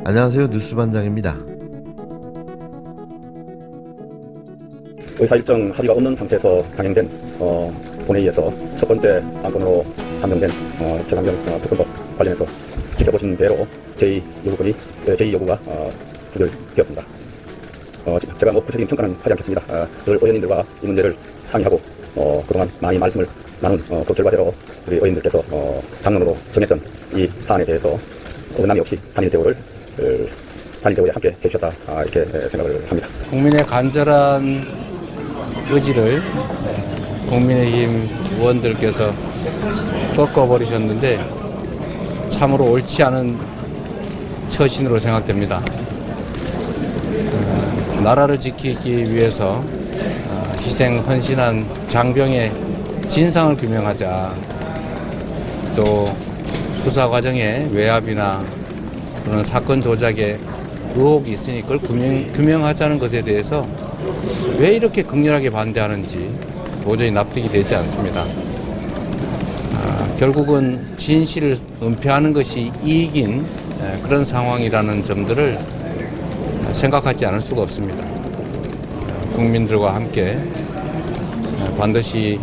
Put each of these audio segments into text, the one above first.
안녕하세요. 뉴스반장입니다. 의사 일정 합의가 없는 상태에서 강행된 본회의에서 첫 번째 안건으로 산정된 최상병 특검법 관련해서 지켜보신 대로 제의 요구가 부결되었습니다. 제가 구체적인 평가는 하지 않겠습니다. 늘 의원님들과 이 문제를 상의하고 그동안 많이 말씀을 나눈 그 결과대로 우리 의원님들께서 당론으로 정했던 이 사안에 대해서 어긋남이 없이 단일 대우에 함께 해주셨다 이렇게 생각을 합니다. 국민의 간절한 의지를 국민의힘 의원들께서 꺾어버리셨는데 참으로 옳지 않은 처신으로 생각됩니다. 나라를 지키기 위해서 희생 헌신한 장병의 진상을 규명하자. 또 수사 과정에 외압이나 그런 사건 조작에 의혹이 있으니 그걸 규명하자는 것에 대해서 왜 이렇게 극렬하게 반대하는지 도저히 납득이 되지 않습니다. 결국은 진실을 은폐하는 것이 이익인 그런 상황이라는 점들을 생각하지 않을 수가 없습니다. 국민들과 함께 반드시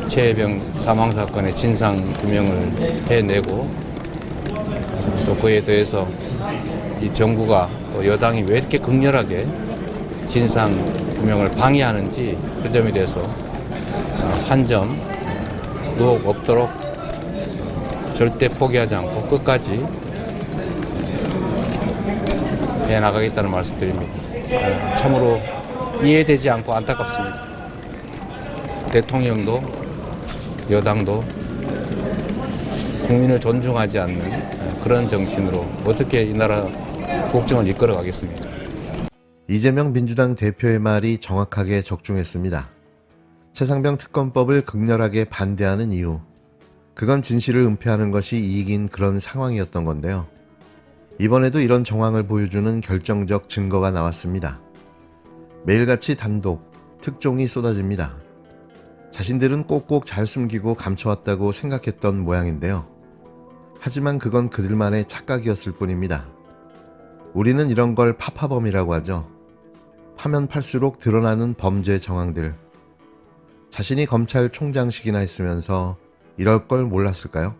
최혜병 사망 사건의 진상 규명을 해내고 또 그에 대해서 이 정부가 또 여당이 왜 이렇게 극렬하게 진상 규명을 방해하는지 그 점에 대해서 한 점 의혹 없도록 절대 포기하지 않고 끝까지 해나가겠다는 말씀드립니다. 참으로 이해되지 않고 안타깝습니다. 대통령도 여당도 국민을 존중하지 않는 그런 정신으로 어떻게 이 나라 국정을 이끌어가겠습니까? 이재명 민주당 대표의 말이 정확하게 적중했습니다. 최상병 특검법을 극렬하게 반대하는 이유, 그건 진실을 은폐하는 것이 이익인 그런 상황이었던 건데요. 이번에도 이런 정황을 보여주는 결정적 증거가 나왔습니다. 매일같이 단독, 특종이 쏟아집니다. 자신들은 꼭꼭 잘 숨기고 감춰왔다고 생각했던 모양인데요. 하지만 그건 그들만의 착각이었을 뿐입니다. 우리는 이런 걸 파파범이라고 하죠. 파면 팔수록 드러나는 범죄 정황들. 자신이 검찰총장식이나 했으면서 이럴 걸 몰랐을까요?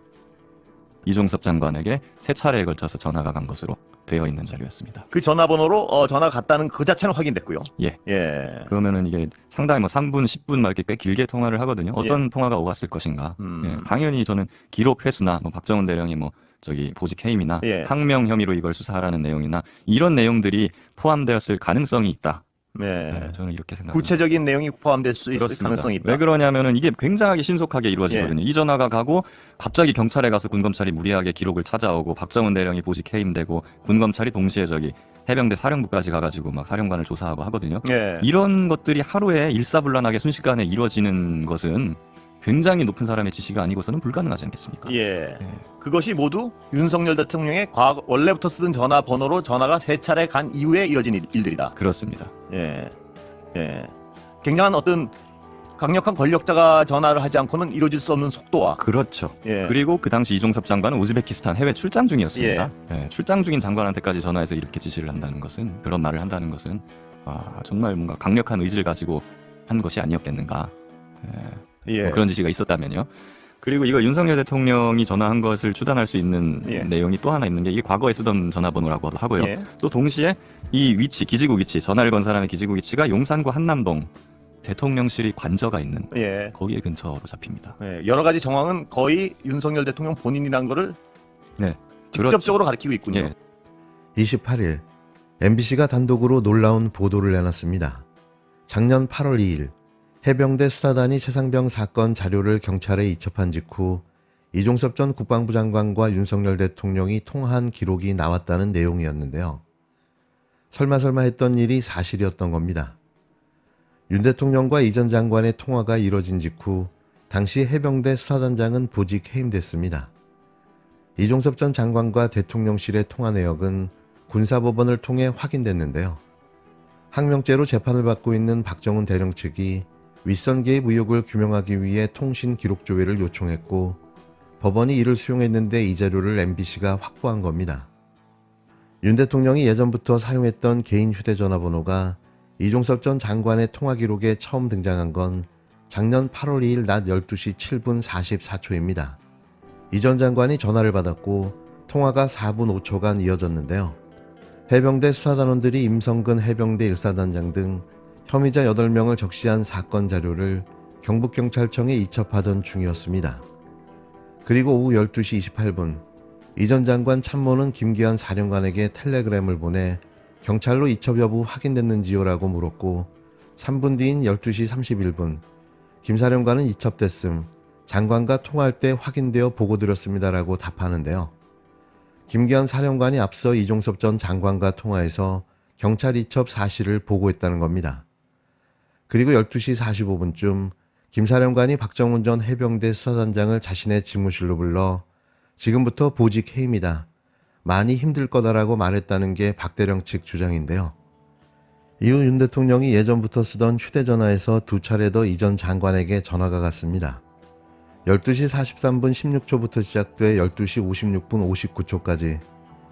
이종섭 장관에게 3차례에 걸쳐서 전화가 간 것으로 되어 있는 자료였습니다. 그 전화번호로 전화가 갔다는 그 자체는 확인됐고요. 예. 예. 그러면은 이게 상당히 3분, 10분 막 이렇게 꽤 길게 통화를 하거든요. 어떤 통화가 오갔을 것인가. 예. 당연히 저는 기록 회수나 박정훈 대령이 보직 해임이나 예. 항명 혐의로 이걸 수사하라는 내용이나 이런 내용들이 포함되었을 가능성이 있다. 네. 저는 이렇게 생각합니다. 구체적인 내용이 포함될 수 있을 그렇습니다. 가능성이 있다. 왜 그러냐면은 이게 굉장히 신속하게 이루어지거든요. 이 전화가 가고 갑자기 경찰에 가서 군검찰이 무리하게 기록을 찾아오고 박정훈 대령이 보직 해임되고 군검찰이 동시에 해병대 사령부까지 가가지고 막 사령관을 조사하고 하거든요. 예. 이런 것들이 하루에 일사불란하게 순식간에 이루어지는 것은 굉장히 높은 사람의 지시가 아니고서는 불가능하지 않겠습니까? 예. 그것이 모두 윤석열 대통령의 원래부터 쓰던 전화번호로 전화가 3차례 간 이후에 이뤄진 일들이다. 그렇습니다. 예. 예. 굉장한 어떤 강력한 권력자가 전화를 하지 않고는 이루어질 수 없는 속도와 그렇죠. 예. 그리고 그 당시 이종섭 장관은 우즈베키스탄 해외 출장 중이었습니다. 예, 출장 중인 장관한테까지 전화해서 이렇게 지시를 한다는 것은, 그런 말을 한다는 것은 정말 뭔가 강력한 의지를 가지고 한 것이 아니었겠는가. 예. 그런 지시가 있었다면요. 그리고 이거 윤석열 대통령이 전화한 것을 추단할 수 있는 내용이 또 하나 있는 게 이게 과거에 쓰던 전화번호라고 하고요. 예. 또 동시에 이 위치, 기지국 위치, 전화를 건 사람의 기지국 위치가 용산구 한남동 대통령실이 관저가 있는 예. 거기에 근처로 잡힙니다. 예. 여러 가지 정황은 거의 윤석열 대통령 본인이란 거를 네, 직접적으로 그렇죠. 가리키고 있군요. 예. 28일, MBC가 단독으로 놀라운 보도를 내놨습니다. 작년 8월 2일, 해병대 수사단이 최상병 사건 자료를 경찰에 이첩한 직후 이종섭 전 국방부 장관과 윤석열 대통령이 통화한 기록이 나왔다는 내용이었는데요. 설마 했던 일이 사실이었던 겁니다. 윤 대통령과 이 전 장관의 통화가 이뤄진 직후 당시 해병대 수사단장은 보직 해임됐습니다. 이종섭 전 장관과 대통령실의 통화 내역은 군사법원을 통해 확인됐는데요. 항명죄로 재판을 받고 있는 박정훈 대령 측이 윗선 개입 의혹을 규명하기 위해 통신 기록 조회를 요청했고 법원이 이를 수용했는데 이 자료를 MBC가 확보한 겁니다. 윤 대통령이 예전부터 사용했던 개인 휴대전화 번호가 이종섭 전 장관의 통화 기록에 처음 등장한 건 작년 8월 2일 낮 12시 7분 44초입니다. 이 전 장관이 전화를 받았고 통화가 4분 5초간 이어졌는데요. 해병대 수사단원들이 임성근 해병대 1사단장 등 혐의자 8명을 적시한 사건 자료를 경북경찰청에 이첩하던 중이었습니다. 그리고 오후 12시 28분 이 전 장관 참모는 김기환 사령관에게 텔레그램을 보내 경찰로 이첩 여부 확인됐는지요라고 물었고 3분 뒤인 12시 31분 김 사령관은 이첩됐음, 장관과 통화할 때 확인되어 보고드렸습니다라고 답하는데요. 김기환 사령관이 앞서 이종섭 전 장관과 통화해서 경찰 이첩 사실을 보고했다는 겁니다. 그리고 12시 45분쯤 김 사령관이 박정훈 전 해병대 수사단장을 자신의 집무실로 불러 지금부터 보직 해임이다. 많이 힘들 거다라고 말했다는 게 박대령 측 주장인데요. 이후 윤 대통령이 예전부터 쓰던 휴대전화에서 2차례 더 이 전 장관에게 전화가 갔습니다. 12시 43분 16초부터 시작돼 12시 56분 59초까지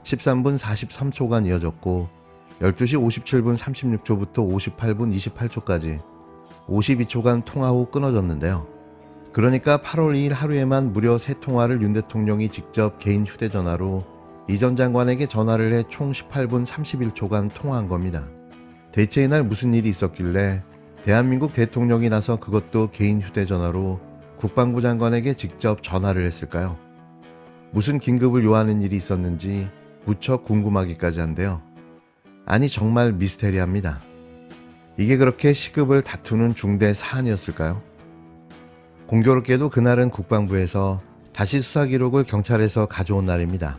13분 43초간 이어졌고 12시 57분 36초부터 58분 28초까지 52초간 통화 후 끊어졌는데요. 그러니까 8월 2일 하루에만 무려 3통화를 윤 대통령이 직접 개인 휴대전화로 이 전 장관에게 전화를 해 총 18분 31초간 통화한 겁니다. 대체 이날 무슨 일이 있었길래 대한민국 대통령이 나서 그것도 개인 휴대전화로 국방부 장관에게 직접 전화를 했을까요? 무슨 긴급을 요하는 일이 있었는지 무척 궁금하기까지 한데요. 아니 정말 미스테리합니다. 이게 그렇게 시급을 다투는 중대 사안이었을까요? 공교롭게도 그날은 국방부에서 다시 수사 기록을 경찰에서 가져온 날입니다.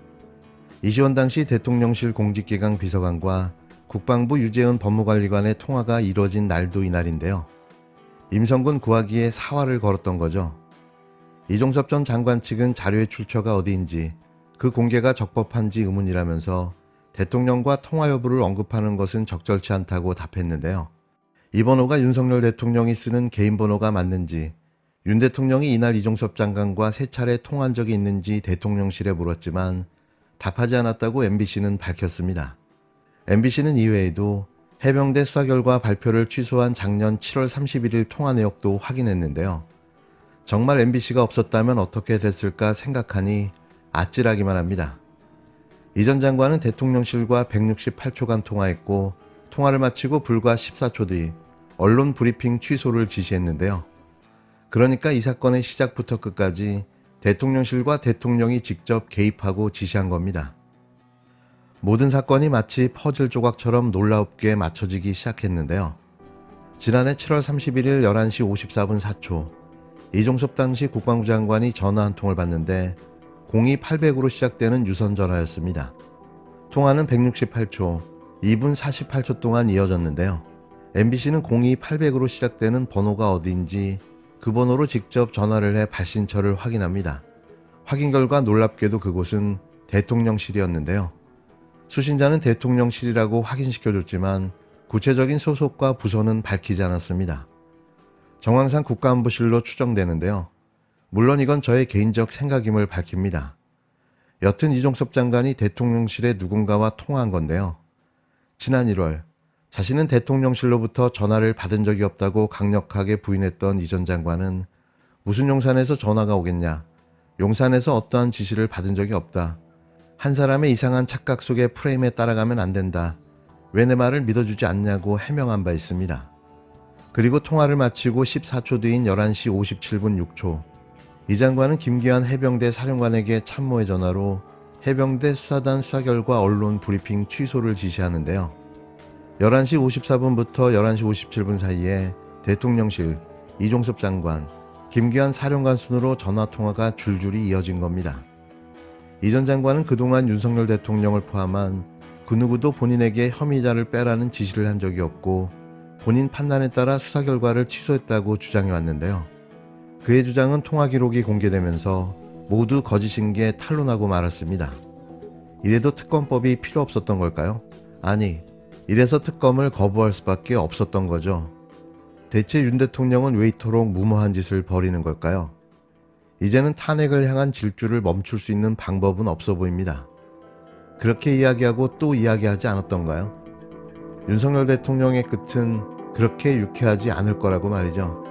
이시원 당시 대통령실 공직기강 비서관과 국방부 유재은 법무관리관의 통화가 이뤄진 날도 이날인데요. 임성근 구하기에 사활을 걸었던 거죠. 이종섭 전 장관 측은 자료의 출처가 어디인지 그 공개가 적법한지 의문이라면서 대통령과 통화 여부를 언급하는 것은 적절치 않다고 답했는데요. 이 번호가 윤석열 대통령이 쓰는 개인 번호가 맞는지, 윤 대통령이 이날 이종섭 장관과 3차례 통화한 적이 있는지 대통령실에 물었지만 답하지 않았다고 MBC는 밝혔습니다. MBC는 이외에도 해병대 수사 결과 발표를 취소한 작년 7월 31일 통화 내역도 확인했는데요. 정말 MBC가 없었다면 어떻게 됐을까 생각하니 아찔하기만 합니다. 이 전 장관은 대통령실과 168초간 통화했고 통화를 마치고 불과 14초 뒤 언론 브리핑 취소를 지시했는데요. 그러니까 이 사건의 시작부터 끝까지 대통령실과 대통령이 직접 개입하고 지시한 겁니다. 모든 사건이 마치 퍼즐 조각처럼 놀랍게 맞춰지기 시작했는데요. 지난해 7월 31일 11시 54분 4초 이종섭 당시 국방부 장관이 전화 한 통을 받는데 02800으로 시작되는 유선 전화였습니다. 통화는 168초, 2분 48초 동안 이어졌는데요. MBC는 02800으로 시작되는 번호가 어디인지 그 번호로 직접 전화를 해 발신처를 확인합니다. 확인 결과 놀랍게도 그곳은 대통령실이었는데요. 수신자는 대통령실이라고 확인시켜줬지만 구체적인 소속과 부서는 밝히지 않았습니다. 정황상 국가안보실로 추정되는데요. 물론 이건 저의 개인적 생각임을 밝힙니다. 여튼 이종섭 장관이 대통령실의 누군가와 통화한 건데요. 지난 1월 자신은 대통령실로부터 전화를 받은 적이 없다고 강력하게 부인했던 이 전 장관은 무슨 용산에서 전화가 오겠냐, 용산에서 어떠한 지시를 받은 적이 없다, 한 사람의 이상한 착각 속에 프레임에 따라가면 안 된다, 왜 내 말을 믿어주지 않냐고 해명한 바 있습니다. 그리고 통화를 마치고 14초 뒤인 11시 57분 6초 이 장관은 김기환 해병대 사령관에게 참모의 전화로 해병대 수사단 수사 결과 언론 브리핑 취소를 지시하는데요. 11시 54분부터 11시 57분 사이에 대통령실, 이종섭 장관, 김기환 사령관 순으로 전화통화가 줄줄이 이어진 겁니다. 이 전 장관은 그동안 윤석열 대통령을 포함한 그 누구도 본인에게 혐의자를 빼라는 지시를 한 적이 없고 본인 판단에 따라 수사 결과를 취소했다고 주장해 왔는데요. 그의 주장은 통화 기록이 공개되면서 모두 거짓인 게 탄로나고 말았습니다. 이래도 특검법이 필요 없었던 걸까요? 아니, 이래서 특검을 거부할 수밖에 없었던 거죠. 대체 윤 대통령은 왜 이토록 무모한 짓을 벌이는 걸까요? 이제는 탄핵을 향한 질주를 멈출 수 있는 방법은 없어 보입니다. 그렇게 이야기하고 또 이야기하지 않았던가요? 윤석열 대통령의 끝은 그렇게 유쾌하지 않을 거라고 말이죠.